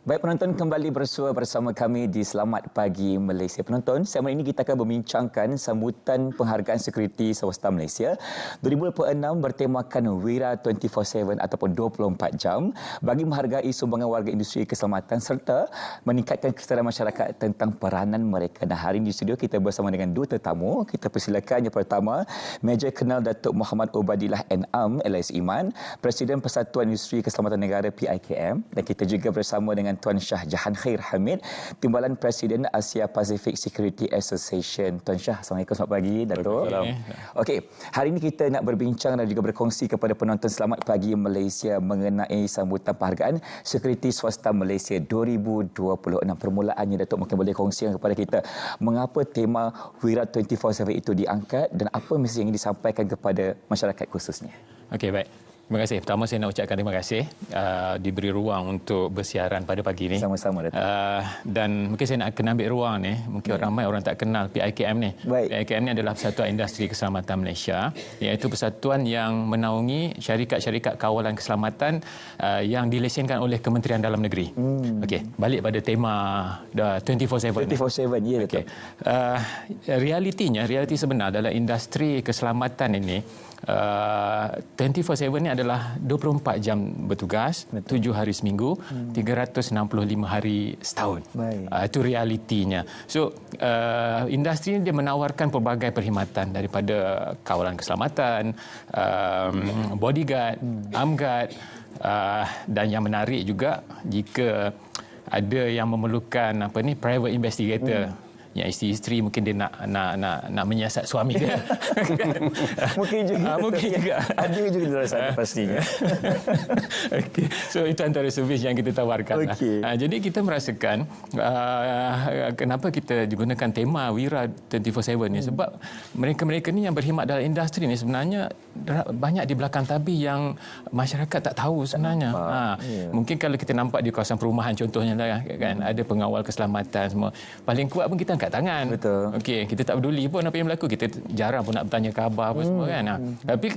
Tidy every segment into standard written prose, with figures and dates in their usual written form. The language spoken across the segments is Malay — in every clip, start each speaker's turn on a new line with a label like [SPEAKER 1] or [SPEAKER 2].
[SPEAKER 1] Baik penonton, kembali bersua bersama kami di Selamat Pagi Malaysia. Penonton, segmen ini kita akan membincangkan sambutan penghargaan sekuriti swasta Malaysia 2026 bertemakan Wira 24/7 ataupun 24 jam bagi menghargai sumbangan warga industri keselamatan serta meningkatkan kesedaran masyarakat tentang peranan mereka. Dan hari ini di studio kita bersama dengan dua tetamu. Kita persilakan yang pertama, Major Kenal Datuk Muhammad Ubadillah N.Am LIS Iman, Presiden Persatuan Industri Keselamatan Negara PIKM, dan kita juga bersama dengan Tuan Shah Jahan Khair Hamid, Timbalan Presiden Asia Pacific Security Association. Tuan Shah, Assalamualaikum, selamat pagi Datuk. Okey, hari ini kita nak berbincang dan juga berkongsi kepada penonton Selamat Pagi Malaysia mengenai sambutan penghargaan Sekuriti Swasta Malaysia 2026. Permulaannya Datuk mungkin boleh kongsikan kepada kita mengapa tema Wira 24/7 itu diangkat dan apa mesej yang disampaikan kepada masyarakat khususnya.
[SPEAKER 2] Okey, baik. Terima kasih. Pertama saya nak ucapkan terima kasih diberi ruang untuk bersiaran pada pagi ini.
[SPEAKER 1] Sama-sama Datuk.
[SPEAKER 2] Dan mungkin saya nak kena ambil ruang ni. Mungkin ramai orang tak kenal PIKM ni.
[SPEAKER 1] Baik.
[SPEAKER 2] PIKM ni adalah Persatuan Industri Keselamatan Malaysia, iaitu persatuan yang menaungi syarikat-syarikat kawalan keselamatan yang dilesenkan oleh Kementerian Dalam Negeri. Okey, balik pada tema 24/7.
[SPEAKER 1] 24/7, ya Datuk.
[SPEAKER 2] Okey. Realiti sebenar dalam industri keselamatan ini 24/7 ni adalah 24 jam bertugas, 7 hari seminggu, 365 hari setahun. Itu realitinya. So, industri ini dia menawarkan pelbagai perkhidmatan daripada kawalan keselamatan, bodyguard, armed guard, dan yang menarik juga jika ada yang memerlukan private investigator. Yang isteri mungkin dia nak menyiasat suami dia.
[SPEAKER 1] Mungkin juga.
[SPEAKER 2] Mungkin juga.
[SPEAKER 1] Ada juga dalam sana pastinya.
[SPEAKER 2] Okay. So itu antara servis yang kita tawarkan.
[SPEAKER 1] Okay.
[SPEAKER 2] Jadi kita merasakan kenapa kita gunakan tema Wira 24/7 ni, sebab mereka-mereka ni yang berkhidmat dalam industri ni sebenarnya banyak di belakang tabir yang masyarakat tak tahu sebenarnya. Mungkin kalau kita nampak di kawasan perumahan contohnya lah, kan, ada pengawal keselamatan semua. Paling kuat pun kita angkat tangan.
[SPEAKER 1] Betul.
[SPEAKER 2] Okey, kita tak peduli pun apa yang berlaku. Kita jarang pun nak bertanya khabar apa semua kan. Tapi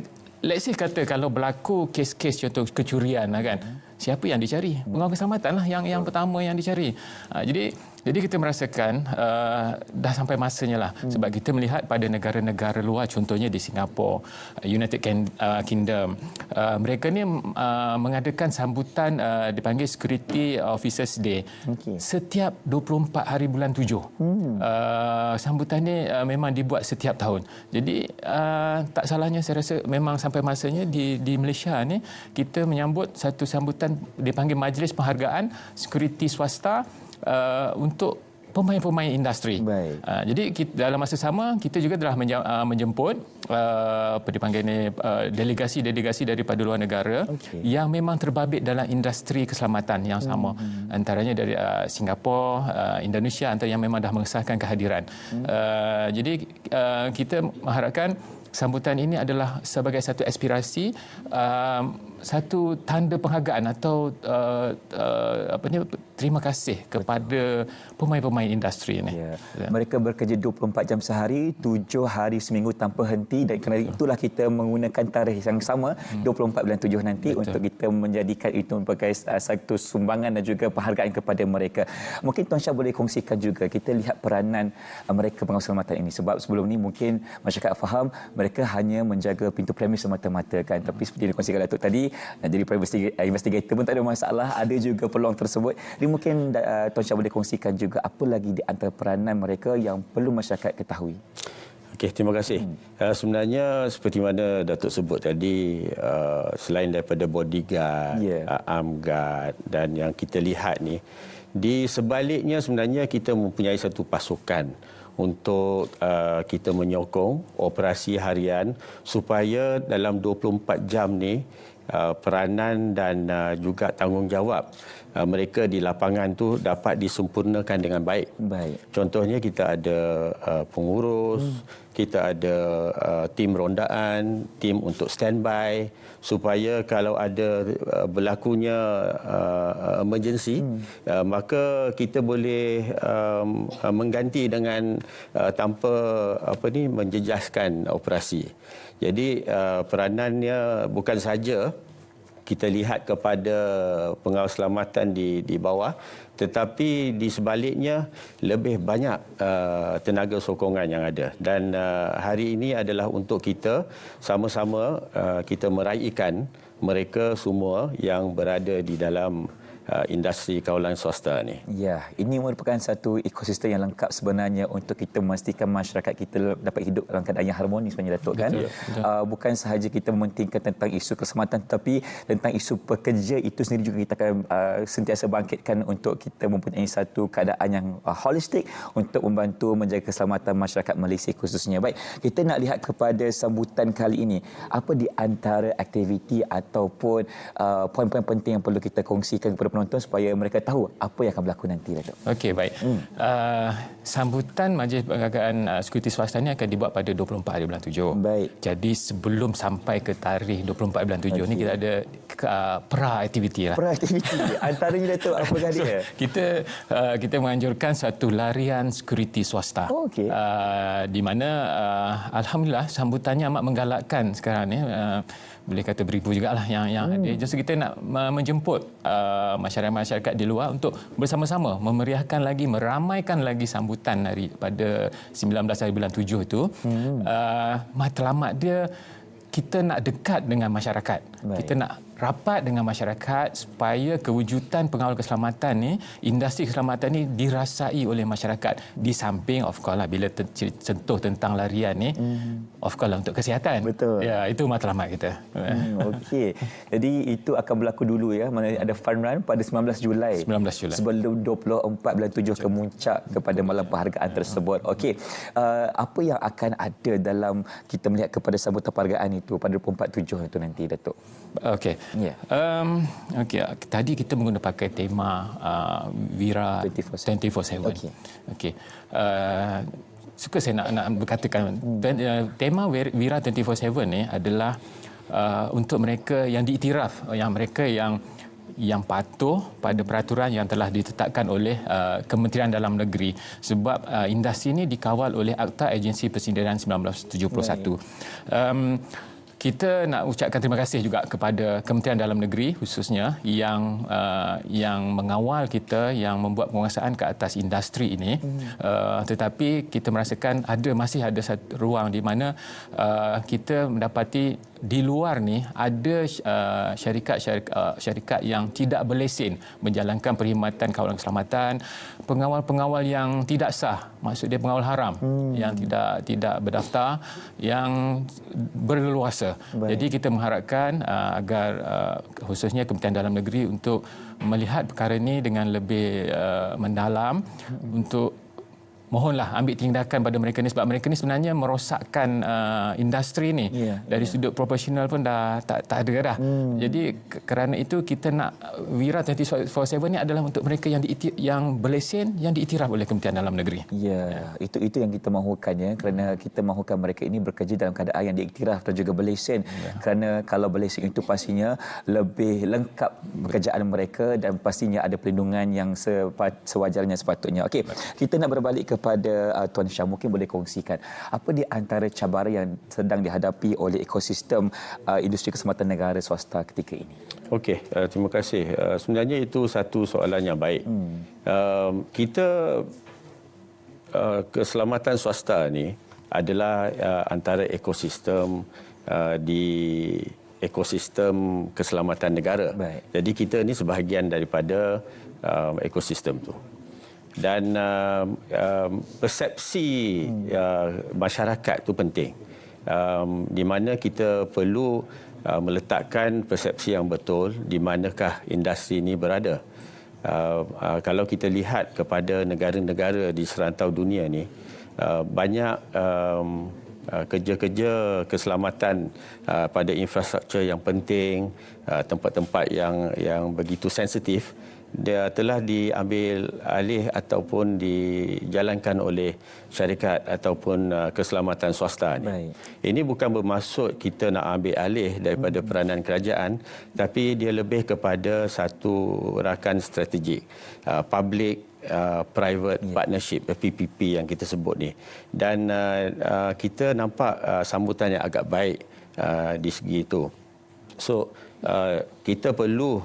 [SPEAKER 2] let's say kata kalau berlaku kes-kes contoh kecurian kan. Siapa yang dicari? Pengawal keselamatan lah yang pertama yang dicari. Jadi kita merasakan dah sampai masanya lah. Sebab kita melihat pada negara-negara luar, contohnya di Singapura, United Kingdom, mereka ni mengadakan sambutan dipanggil Security Officers Day. Setiap 24 hari bulan 7. Sambutan ni memang dibuat setiap tahun. Jadi tak salahnya saya rasa memang sampai masanya di Malaysia ni kita menyambut satu sambutan dipanggil Majlis Penghargaan Sekuriti Swasta untuk pemain-pemain industri. Jadi dalam masa sama kita juga telah menjemput delegasi-delegasi daripada luar negara yang memang terbabit dalam industri keselamatan yang sama. Antaranya dari Singapura, Indonesia antara yang memang dah mengesahkan kehadiran. Jadi kita mengharapkan sambutan ini adalah sebagai satu aspirasi, satu tanda penghargaan atau terima kasih kepada pemain-pemain industri ini.
[SPEAKER 1] Mereka bekerja 24 jam sehari, 7 hari seminggu tanpa henti, dan kerana itulah kita menggunakan tarikh yang sama 24 bulan 7 nanti. Betul. Untuk kita menjadikan itu sebagai satu sumbangan dan juga penghargaan kepada mereka. Mungkin Tuan Shah boleh kongsikan juga kita lihat peranan mereka pengawal keselamatan ini, sebab sebelum ni mungkin masyarakat faham mereka hanya menjaga pintu premis semata-mata kan, tapi seperti yang dikongsikan Datuk tadi, nak jadi private investigator pun tak ada masalah, ada juga peluang tersebut. Jadi mungkin Tuan Shah boleh kongsikan juga apa lagi di antara peranan mereka yang perlu masyarakat ketahui.
[SPEAKER 3] Okey, terima kasih. Sebenarnya seperti mana Datuk sebut tadi, selain daripada bodyguard, armed guard dan yang kita lihat ni, di sebaliknya sebenarnya kita mempunyai satu pasukan untuk kita menyokong operasi harian supaya dalam 24 jam ni peranan dan juga tanggungjawab mereka di lapangan tu dapat disempurnakan dengan baik. Contohnya kita ada pengurus, kita ada tim rondaan, tim untuk standby, supaya kalau ada berlakunya emergency, maka kita boleh mengganti dengan tanpa menjejaskan operasi. Jadi peranannya bukan saja kita lihat kepada pengawal keselamatan di bawah, tetapi di sebaliknya lebih banyak tenaga sokongan yang ada. Dan hari ini adalah untuk kita sama-sama kita meraihkan mereka semua yang berada di dalam industri kawalan swasta ni.
[SPEAKER 1] Ya, ini merupakan satu ekosistem yang lengkap sebenarnya untuk kita memastikan masyarakat kita dapat hidup dalam keadaan yang harmonis sebenarnya, Datuk, kan?
[SPEAKER 2] Betul.
[SPEAKER 1] Bukan sahaja kita mementingkan tentang isu keselamatan, tapi tentang isu pekerja itu sendiri juga kita akan sentiasa bangkitkan untuk kita mempunyai satu keadaan yang holistik untuk membantu menjaga keselamatan masyarakat Malaysia khususnya. Baik, kita nak lihat kepada sambutan kali ini. Apa di antara aktiviti ataupun poin-poin penting yang perlu kita kongsikan kepada penonton supaya mereka tahu apa yang akan berlaku nanti, Datuk?
[SPEAKER 2] Okey, baik. Sambutan Majlis Penghargaan Sekuriti Swasta ini akan dibuat pada 24 hari bulan 7.
[SPEAKER 1] Baik.
[SPEAKER 2] Jadi sebelum sampai ke tarikh 24 bulan 7 ni kita ada pra-aktiviti lah.
[SPEAKER 1] Pra-aktiviti. Antaranya, Datuk, apakah dia?
[SPEAKER 2] Kita menganjurkan satu larian sekuriti swasta.
[SPEAKER 1] Oh, okey.
[SPEAKER 2] Di mana alhamdulillah sambutannya amat menggalakkan sekarang ni. Boleh kata beribu jugalah yang ada. Justru kita nak menjemput masyarakat-masyarakat di luar untuk bersama-sama memeriahkan lagi, meramaikan lagi sambutan pada 19 hari bulan 7 itu. Matlamat dia, kita nak dekat dengan masyarakat. Baik. Kita nak rapat dengan masyarakat supaya kewujudan pengawal keselamatan ni, industri keselamatan ni dirasai oleh masyarakat. Di samping of course lah, bila sentuh tentang larian ni, of course lah untuk kesihatan.
[SPEAKER 1] Betul.
[SPEAKER 2] Ya, itu matlamat kita.
[SPEAKER 1] Okey. Jadi itu akan berlaku dulu ya. Mana ada fun run pada 19 Julai.
[SPEAKER 2] 19 Julai.
[SPEAKER 1] Sebelum 24 bulan 7 kemuncak kepada malam penghargaan tersebut. Okey. Apa yang akan ada dalam kita melihat kepada sambutan penghargaan itu pada 24/7 itu nanti, Datuk?
[SPEAKER 2] Okey.
[SPEAKER 1] Ya.
[SPEAKER 2] Okey. Tadi kita menggunakan pakai tema Wira 24/7.
[SPEAKER 1] Okey.
[SPEAKER 2] Okey. Suka saya nak berkatakan tema Wira 24/7 ni adalah untuk mereka yang diiktiraf, yang mereka yang patuh pada peraturan yang telah ditetapkan oleh Kementerian Dalam Negeri, sebab industri ini dikawal oleh Akta Agensi Persindiran 1971. Kita nak ucapkan terima kasih juga kepada Kementerian Dalam Negeri khususnya yang mengawal kita, yang membuat penguasaan ke atas industri ini. Tetapi kita merasakan masih ada satu ruang di mana kita mendapati di luar ni ada syarikat yang tidak berlesen menjalankan perkhidmatan kawalan keselamatan, pengawal-pengawal yang tidak sah, maksud dia pengawal haram, yang tidak berdaftar, yang berleluasa. Baik. Jadi kita mengharapkan agar khususnya Kementerian Dalam Negeri untuk melihat perkara ini dengan lebih mendalam, untuk mohonlah ambil tindakan pada mereka ni, sebab mereka ni sebenarnya merosakkan industri ni. Dari sudut profesional pun dah tak ada dah. Jadi kerana itu kita nak Wira 24/7 ni adalah untuk mereka yang berlesen, yang diiktiraf oleh Kementerian Dalam Negeri.
[SPEAKER 1] Ya, itu yang kita mahukan ya, kerana kita mahukan mereka ini bekerja dalam keadaan yang diiktiraf dan juga berlesen. Kerana kalau berlesen itu pastinya lebih lengkap pekerjaan mereka dan pastinya ada perlindungan yang sewajarnya sepatutnya. Okey, kita nak berbalik kepada Tuan Syah, mungkin boleh kongsikan apa di antara cabaran yang sedang dihadapi oleh ekosistem industri keselamatan negara swasta ketika ini?
[SPEAKER 3] Okey, terima kasih. Sebenarnya itu satu soalan yang baik. Kita keselamatan swasta ni adalah antara ekosistem di ekosistem keselamatan negara. Baik. Jadi kita ni sebahagian daripada ekosistem tu. Dan persepsi masyarakat itu penting, di mana kita perlu meletakkan persepsi yang betul di manakah industri ini berada. Kalau kita lihat kepada negara-negara di serantau dunia ni, banyak kerja-kerja keselamatan pada infrastruktur yang penting, tempat-tempat yang begitu sensitif, dia telah diambil alih ataupun dijalankan oleh syarikat ataupun keselamatan swasta ni. Baik. Ini bukan bermaksud kita nak ambil alih daripada peranan kerajaan, tapi dia lebih kepada satu rakan strategik, public private partnership, PPP yang kita sebut ni. Dan kita nampak sambutan yang agak baik di segi itu. So kita perlu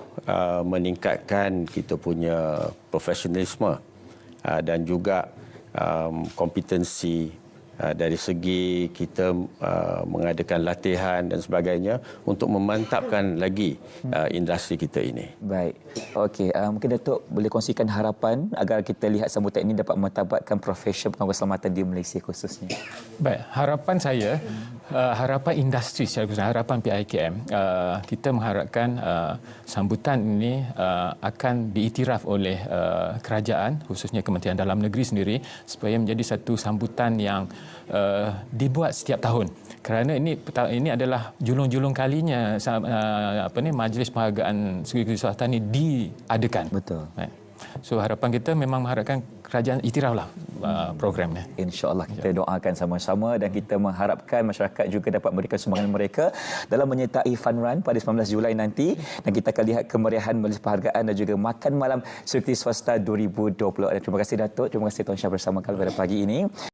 [SPEAKER 3] meningkatkan kita punya profesionalisme dan juga kompetensi dari segi kita mengadakan latihan dan sebagainya untuk memantapkan lagi industri kita ini.
[SPEAKER 1] Baik. Okey, mungkin Datuk boleh kongsikan harapan agar kita lihat sambutan ini dapat mentabakkan profesi pengawal keselamatan di Malaysia khususnya.
[SPEAKER 2] Baik, harapan saya, harapan industri secara khusus, harapan PIKM, kita mengharapkan sambutan ini akan diiktiraf oleh kerajaan, khususnya Kementerian Dalam Negeri sendiri, supaya menjadi satu sambutan yang dibuat setiap tahun. Kerana ini adalah julung-julung kalinya majlis penghargaan segi kesihatan ini diadakan.
[SPEAKER 1] Betul.
[SPEAKER 2] So harapan kita memang mengharapkan kerajaan iktiraflah programnya.
[SPEAKER 1] InsyaAllah kita doakan sama-sama dan kita mengharapkan masyarakat juga dapat memberikan sumbangan mereka dalam menyertai Fun Run pada 19 Julai nanti, dan kita akan lihat kemeriahan majlis penghargaan dan juga makan malam Sekretaris Swasta 2020. Terima kasih Datuk, terima kasih Tuan Syah bersama kami pada pagi ini.